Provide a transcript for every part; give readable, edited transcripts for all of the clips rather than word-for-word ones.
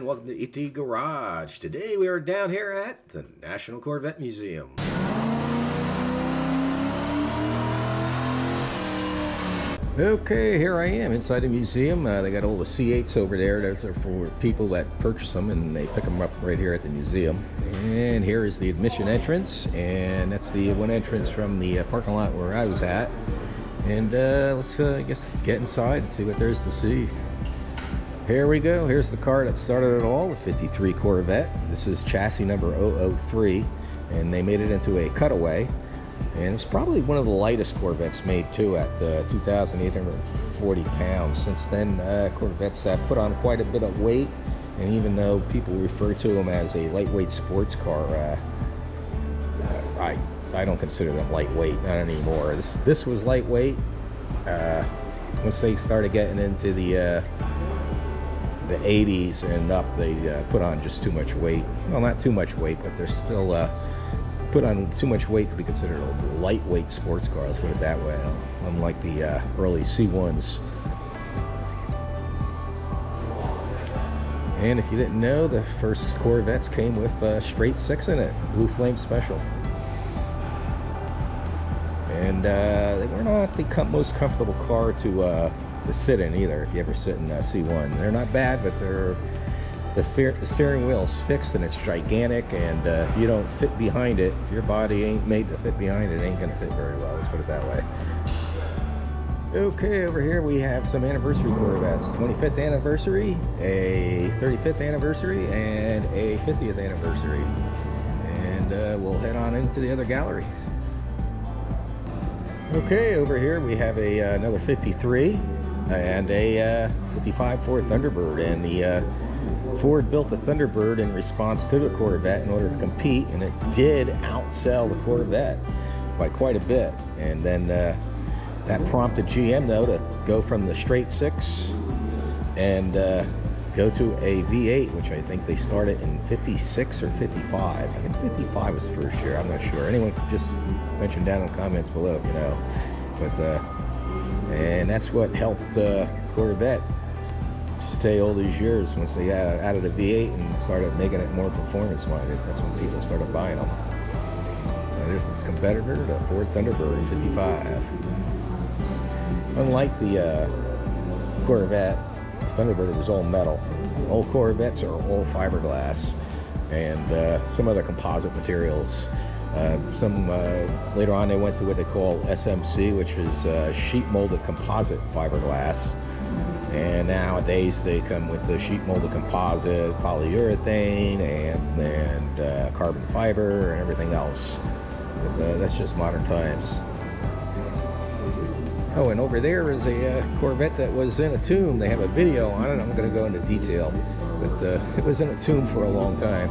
welcome to ET Garage. Today we are down here at the National Corvette Museum. Okay, here I am inside the museum. They got all the C8s over there. Those are for people that purchase them and they pick them up right here at the museum. And here is the admission entrance, and that's the one entrance from the parking lot where I was at. And let's I guess get inside and see what there is to see. Here we go. Here's the car that started it all, the 53 Corvette. This is chassis number 003, and they made it into a cutaway. And it's probably one of the lightest Corvettes made too, at 2,840 pounds. Since then, Corvettes have put on quite a bit of weight, and even though people refer to them as a lightweight sports car, I don't consider them lightweight, not anymore. This was lightweight. Once they started getting into the 80s and up, they put on just too much weight. Well, not too much weight, but they're still put on too much weight to be considered a lightweight sports car, let's put it that way, unlike the early C1s. And if you didn't know, the first Corvettes came with straight 6 in it, Blue Flame Special. And they were not the most comfortable car to sit in either, if you ever sit in C1. They're not bad, but the steering wheel's fixed and it's gigantic, and if you don't fit behind it, if your body ain't made to fit behind it, ain't gonna fit very well, let's put it that way. Okay, over here we have some anniversary Corvettes. 25th anniversary, a 35th anniversary, and a 50th anniversary. And we'll head on into the other galleries. Okay, over here we have another 53 and a 55 Ford Thunderbird, and the Ford built the Thunderbird in response to the Corvette in order to compete, and it did outsell the Corvette by quite a bit. And then that prompted GM though to go from the straight 6 and go to a V8, which I think they started in 56 or 55. I think 55 was the first year, I'm not sure. Anyone could just mention down in the comments below if you know. But and that's what helped Corvette stay all these years. Once they got out of the V8 and started making it more performance minded, that's when people started buying them. There's this competitor, the Ford Thunderbird in 55. Unlike the Corvette, Thunderbird was all metal. Old Corvettes are all fiberglass and some other composite materials. Later on they went to what they call SMC, which is sheet molded composite fiberglass. And nowadays they come with the sheet molded composite, polyurethane, and carbon fiber and everything else. But that's just modern times. Oh, and over there is a Corvette that was in a tomb. They have a video on it. I'm going to go into detail, but it was in a tomb for a long time.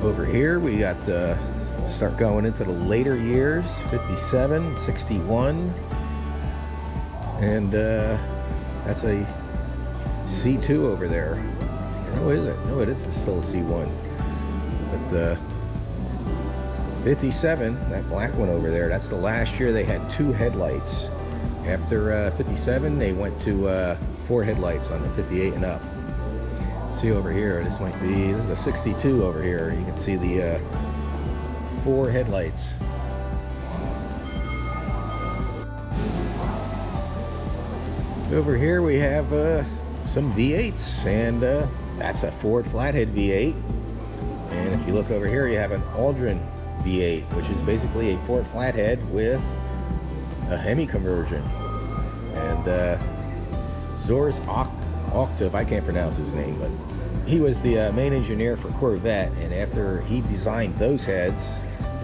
Over here we got start going into the later years, 57, 61, and that's a C2 over there. Oh, is it? No, it is still a C1. But 57, that black one over there, that's the last year they had 2 headlights. After 57, they went to 4 headlights on the 58 and up. See over here, this is a 62 over here. You can see the 4 headlights. Over here we have some V8s, and that's a Ford flathead V8. And if you look over here, you have an Aldrin V8, which is basically a Ford flathead with a Hemi conversion. And Zors Octave, I can't pronounce his name, but he was the main engineer for Corvette, and after he designed those heads,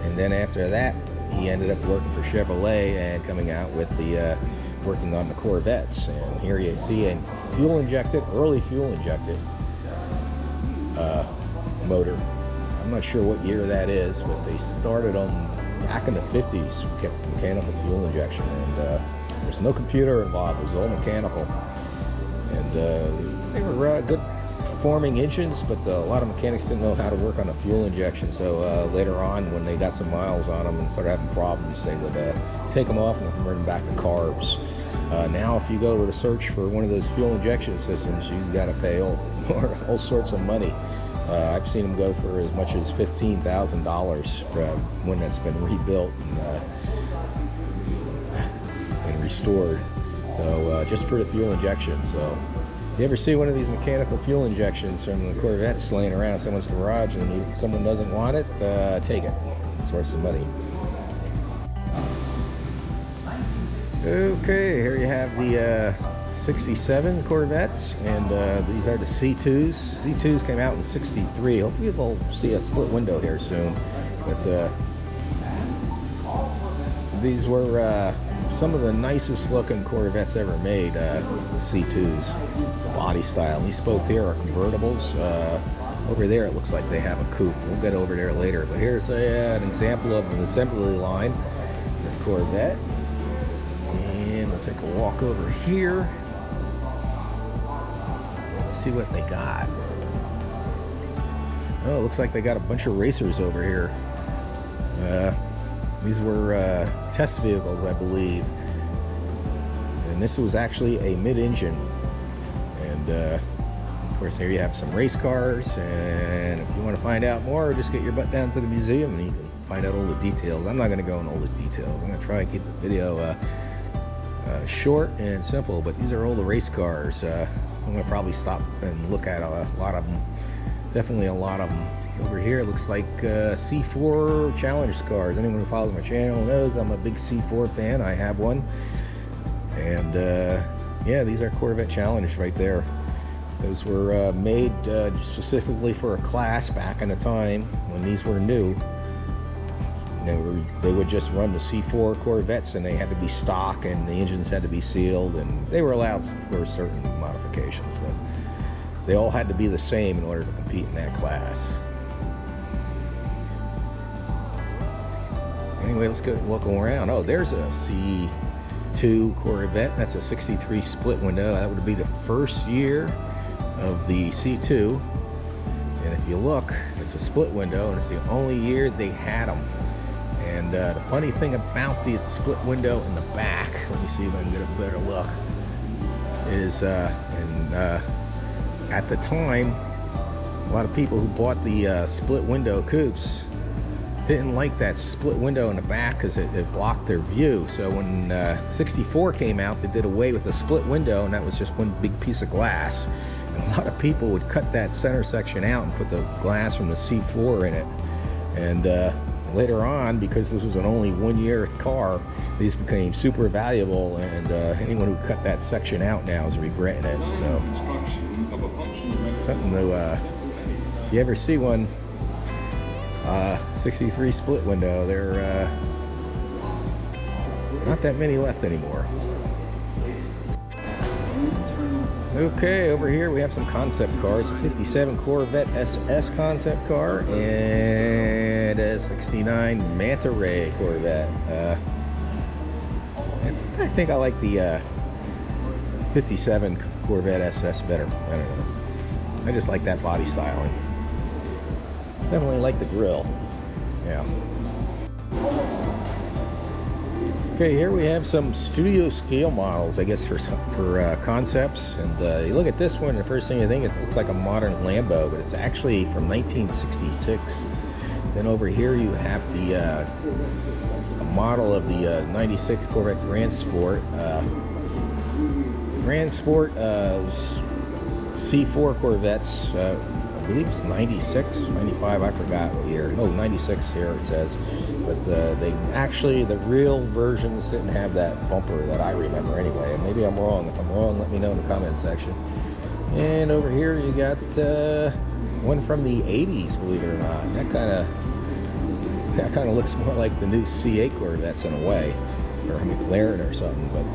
and then after that he ended up working for Chevrolet and coming out with the working on the Corvettes. And here you see a fuel injected, early fuel injected motor. I'm not sure what year that is, but they started them back in the 50s, kept mechanical fuel injection, and there's no computer involved. It was all mechanical, and they were good performing engines, but a lot of mechanics didn't know how to work on a fuel injection. So later on, when they got some miles on them and started having problems, they would take them off and convert them back to carbs. Now if you go to search for one of those fuel injection systems, you got to pay all sorts of money. I've seen them go for as much as $15,000 when that's been rebuilt and restored. So just for the fuel injection. So if you ever see one of these mechanical fuel injections from the Corvettes laying around in someone's garage and someone doesn't want it, take it. It's worth some money. Okay, here you have the 67 Corvettes, and these are the C2s. C2s came out in '63. Hopefully we'll see a split window here soon. But these were some of the nicest looking Corvettes ever made, C2s. The body style. These both here are convertibles. Over there it looks like they have a coupe. We'll get over there later. But here's an example of an assembly line for Corvette. And we'll take a walk over here. Let's see what they got. Oh, it looks like they got a bunch of racers over here. These were test vehicles, I believe. And this was actually a mid-engine. And of course, here you have some race cars. And if you want to find out more, just get your butt down to the museum and you can find out all the details. I'm not going to go into all the details. I'm going to try and keep the video short and simple, but these are all the race cars. I'm going to probably stop and look at a lot of them. Definitely a lot of them. Over here it looks like C4 Challenge cars. Anyone who follows my channel knows I'm a big C4 fan. I have one. And yeah, these are Corvette Challenge right there. Those were made specifically for a class back in the time when these were new. They would just run the C4 Corvettes, and they had to be stock, and the engines had to be sealed, and they were allowed for certain modifications, but they all had to be the same in order to compete in that class. Anyway, let's go looking around. Oh, there's a C2 Corvette. That's a '63 split window. That would be the first year of the C2. And if you look, it's a split window, and it's the only year they had them. And the funny thing about the split window in the back, let me see if I can get a better look, is at the time, a lot of people who bought the split window coupes didn't like that split window in the back because it blocked their view. So when '64 came out, they did away with the split window, and that was just one big piece of glass. And a lot of people would cut that center section out and put the glass from the C4 in it. And later on, because this was an only one-year car, these became super valuable, and anyone who cut that section out now is regretting it. So something to, if you ever see one, '63 split window, there not that many left anymore. Okay, over here we have some concept cars. A '57 Corvette SS concept car and a '69 Manta Ray Corvette. I think I like the '57 Corvette SS better. I don't know. I just like that body styling. Definitely like the grille. Yeah. Okay, here we have some studio scale models, I guess, for concepts. And you look at this one, the first thing you think it looks like a modern Lambo, but it's actually from 1966. Then over here you have the a model of the '96 Corvette Grand Sport. Grand Sport C4 Corvettes. I believe it's 96, 95, I forgot what year. No, 96 here it says. But they actually, the real versions didn't have that bumper that I remember anyway. And maybe I'm wrong. If I'm wrong, let me know in the comment section. And over here you got one from the 80s, believe it or not. That kind of looks more like the new C8 Corvettes in a way, or a McLaren or something. But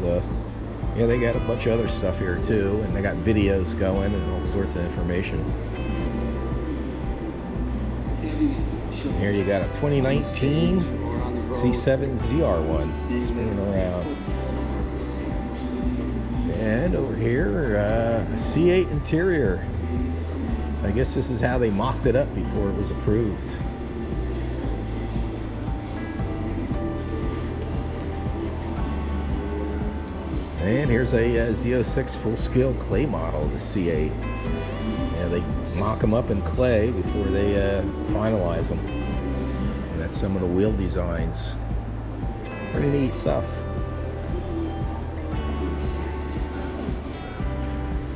yeah, they got a bunch of other stuff here too, and they got videos going and all sorts of information. Here you got a 2019 C7 ZR1 spinning around. And over here, a C8 interior. I guess this is how they mocked it up before it was approved. And here's a Z06 full-scale clay model of the C8. Yeah, they mock them up in clay before they finalize them. And that's some of the wheel designs. Pretty neat stuff.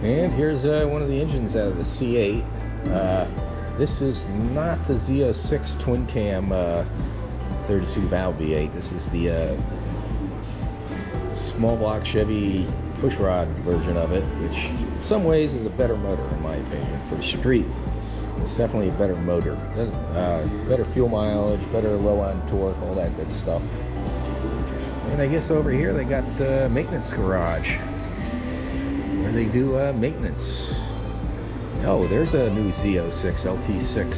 And here's one of the engines out of the C8. This is not the Z06 twin cam 32 valve V8. This is the small block Chevy pushrod version of it, which in some ways is a better motor in my opinion. For the street, it's definitely a better motor. Better fuel mileage, better low on torque, all that good stuff. And I guess over here they got the maintenance garage where they do maintenance. Oh, there's a new Z06 LT6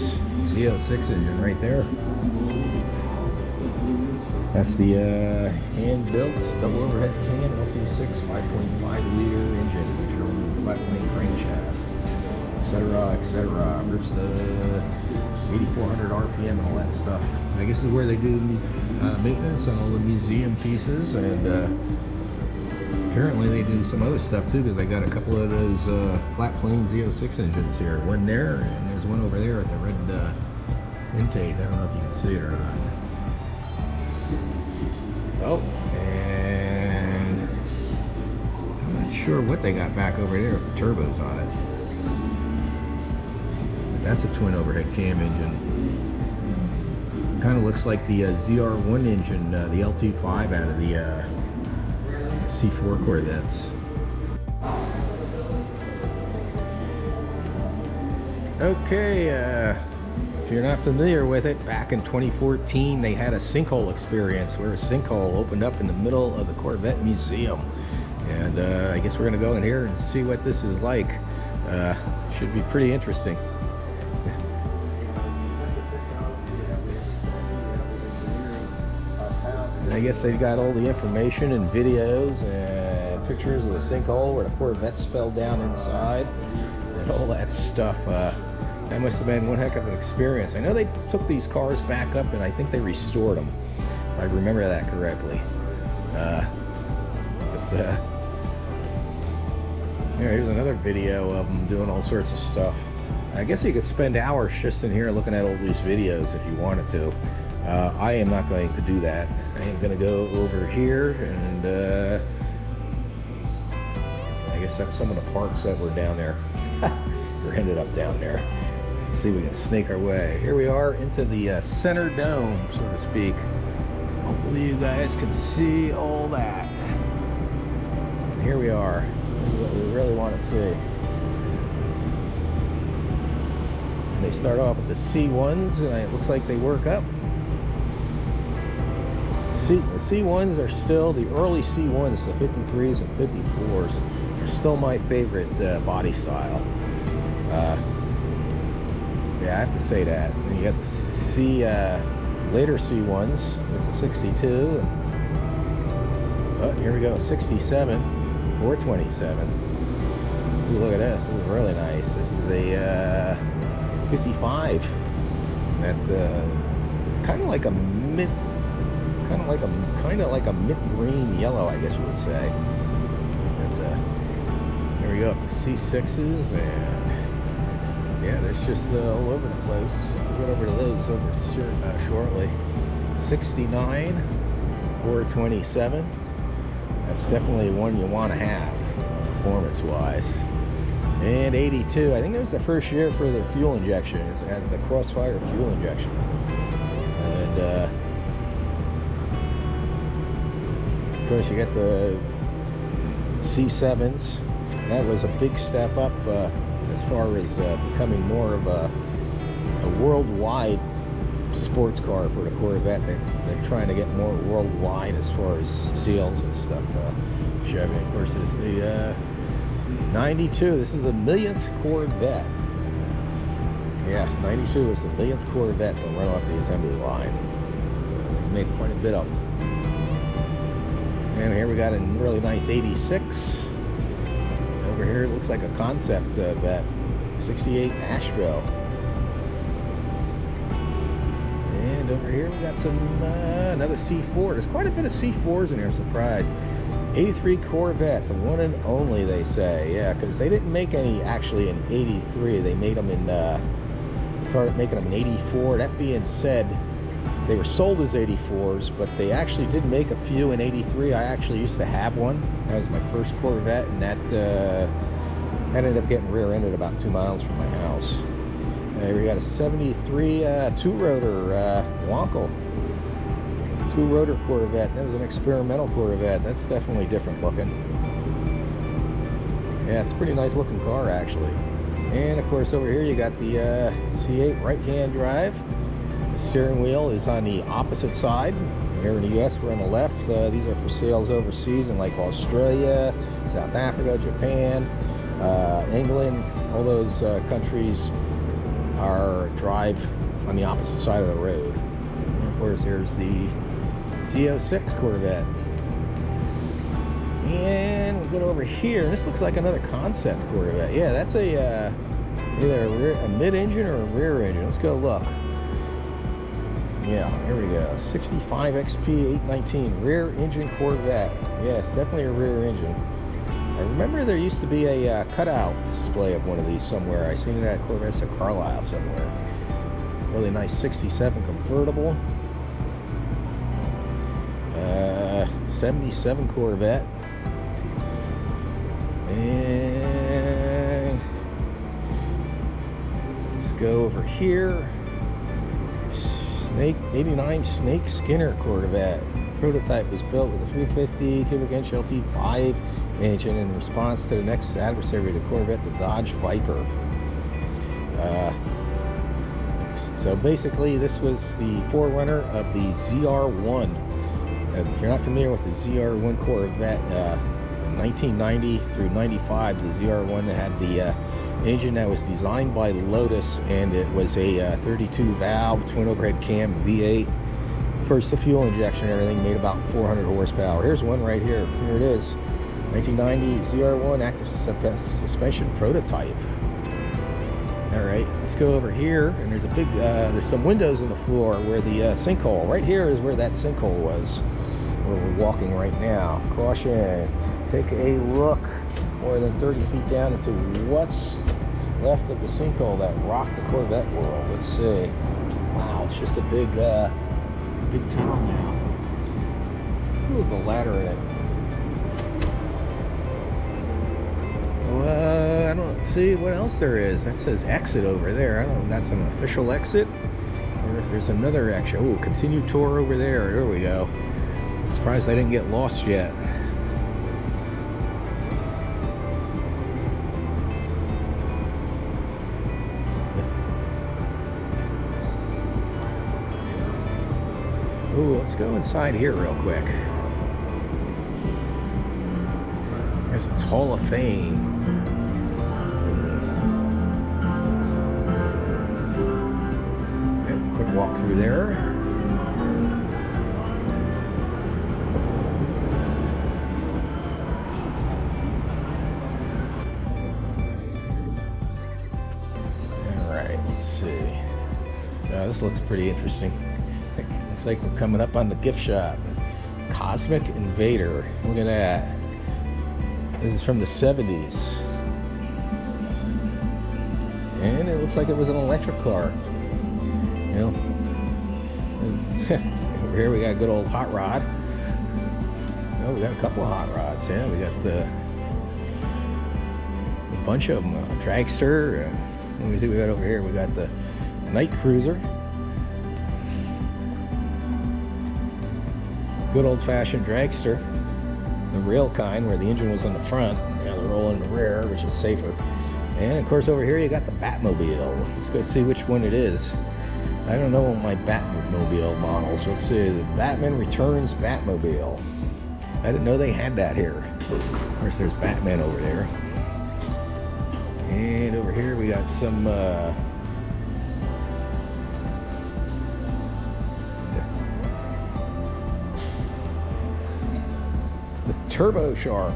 Z06 engine right there. That's the hand-built double overhead can LT6 5.5 liter engine, featuring flat plane crankshaft, etc., etc. Rips the 8,400 RPM and all that stuff. I guess this is where they do maintenance on all the museum pieces, and apparently they do some other stuff too, because they got a couple of those flat plane Z06 engines here. One there, and there's one over there at the red intake. I don't know if you can see it or not. Oh, and I'm not sure what they got back over there with the turbos on it. But that's a twin overhead cam engine. Kind of looks like the ZR1 engine, the LT5 out of the C4 Corvettes. Okay, if you're not familiar with it, back in 2014 they had a sinkhole experience where a sinkhole opened up in the middle of the Corvette Museum. And I guess we're going to go in here and see what this is like. Should be pretty interesting. I guess they've got all the information and videos and pictures of the sinkhole where the Corvette's fell down inside and all that stuff. That must have been one heck of an experience. I know they took these cars back up and I think they restored them, if I remember that correctly. Here's another video of them doing all sorts of stuff. I guess you could spend hours just in here looking at all these videos if you wanted to. I am not going to do that. I am going to go over here and I guess that's some of the parts that were down there or ended up down there. Let's see if we can snake our way. Here we are into the center dome, so to speak. Hopefully you guys can see all that. And here we are. This is what we really want to see. And they start off with the C1s and it looks like they work up. The C1s are still the early C1s, the 53s and 54s. They're still my favorite body style. Yeah, I have to say that. And you got the later C1s. It's a 62. Oh, here we go, 67 or 27. Ooh, look at this. This is really nice. This is a 55. That kind of like a mint. Kind of like a mint green yellow, I guess you would say. But, there we go, C6s, and yeah, there's just all over the place. We'll get over to those shortly. 69 or 27. That's definitely one you want to have, performance-wise. And 82. I think it was the first year for the fuel injection. It had the Crossfire fuel injection, and of course, you got the C7s. That was a big step up as far as becoming more of a worldwide sports car for the Corvette. They're trying to get more worldwide as far as seals and stuff. Chevy, of course, is the 92. This is the millionth Corvette. Yeah, 92 is the millionth Corvette to run off the assembly line. So they made quite a bit of them. And here we got a really nice 86. Over here it looks like a concept vet. 68 Asheville. And over here we got some another C4. There's quite a bit of C4s in here, I'm surprised. 83 Corvette, the one and only, they say. Yeah, because they didn't make any actually in 83. They made them in, started making them in 84. That being said, they were sold as 84s, but they actually did make a few in 83. I actually used to have one. That was my first Corvette, and that ended up getting rear-ended about 2 miles from my house. We got a 73 two-rotor Wonkel. Two-rotor Corvette. That was an experimental Corvette. That's definitely different looking. Yeah, it's a pretty nice looking car actually. And of course over here you got the C8 right-hand drive. The steering wheel is on the opposite side. Here in the US we're on the left. These are for sales overseas in like Australia, South Africa, Japan, England. All those countries are drive on the opposite side of the road. And of course there's the C06 Corvette. And we'll go over here. This looks like another concept Corvette. Yeah, that's a either a mid-engine or a rear engine. Let's go look. Yeah, here we go. 65 XP 819 rear engine Corvette. Yeah, it's definitely a rear engine. I remember there used to be a cutout display of one of these somewhere. I seen it at Corvettes at Carlisle somewhere. Really nice 67 convertible. 77 Corvette. And let's go over here. Snake 89 Snake Skinner Corvette. Prototype was built with a 350 cubic inch LT5 engine in response to the next adversary, the Corvette, the Dodge Viper. So basically this was the forerunner of the ZR1. If you're not familiar with the ZR1 Corvette, 1990 through 95, the ZR1 had the engine that was designed by Lotus, and it was a 32 valve twin overhead cam V8. First, the fuel injection and everything made about 400 horsepower. Here's one right here. Here it is. 1990 ZR1 active suspension prototype. All right, let's go over here, and there's a big, there's some windows in the floor where the sinkhole, right here is where that sinkhole was, where we're walking right now. Caution, take a look more than 30 feet down into what's left of the sinkhole that rocked the Corvette world. Let's see. Wow, it's just a big, big tunnel now. Ooh, the ladder in it. I don't see what else there is. That says exit over there. I don't know if that's an official exit or if there's another exit. Oh, continue tour over there. There we go. I'm surprised I didn't get lost yet. Ooh, let's go inside here real quick. I guess it's Hall of Fame. Quick walk through there. Alright, let's see. This looks pretty interesting. Looks like we're coming up on the gift shop. Cosmic Invader. Look at that. This is from the 70s. And it looks like it was an electric car. You know, over here we got a good old hot rod. Oh, we got a couple of hot rods. Yeah, we got a bunch of them. Dragster. Let me see what we got over here. We got the Night Cruiser. Good old-fashioned dragster. The rail kind, where the engine was in the front. Now the roll in the rear, which is safer. And of course over here you got the Batmobile. Let's go see which one it is. I don't know my Batmobile models. Let's see, the Batman Returns Batmobile. I didn't know they had that here. Of course, there's Batman over there. And over here we got some the Turbo Shark.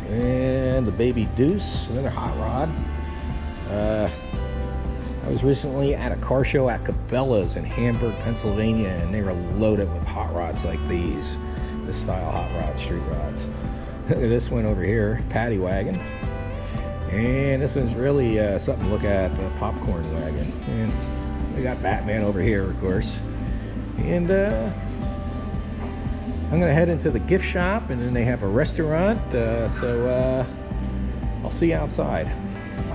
And the Baby Deuce, another hot rod. I I was recently at a car show at Cabela's in Hamburg, Pennsylvania, and they were loaded with hot rods like these. This style hot rods, street rods. Look at this one over here, paddy wagon. And this one's really something to look at, the popcorn wagon. And we got Batman over here, of course. And I'm gonna head into the gift shop, and then they have a restaurant, so I'll see you outside.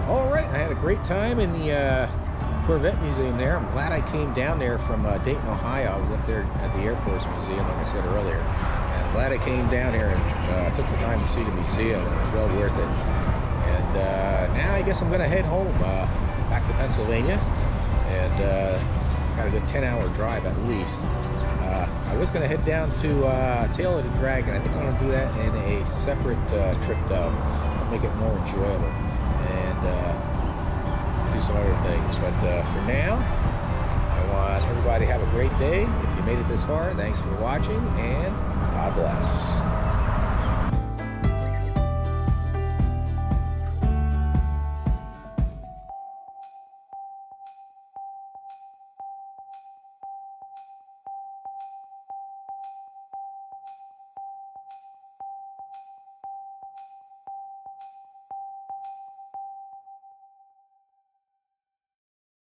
All right, I had a great time in the Corvette Museum there. I'm glad I came down there from Dayton, Ohio. I was up there at the Air Force Museum, like I said earlier. And I'm glad I came down here and took the time to see the museum. It was well worth it. And now I guess I'm gonna head home, back to Pennsylvania. And got a good 10-hour drive at least. I was going to head down to Tail of the Dragon. I think I'm going to do that in a separate trip though. I'll make it more enjoyable and do some other things. But for now, I want everybody to have a great day. If you made it this far, thanks for watching, and God bless.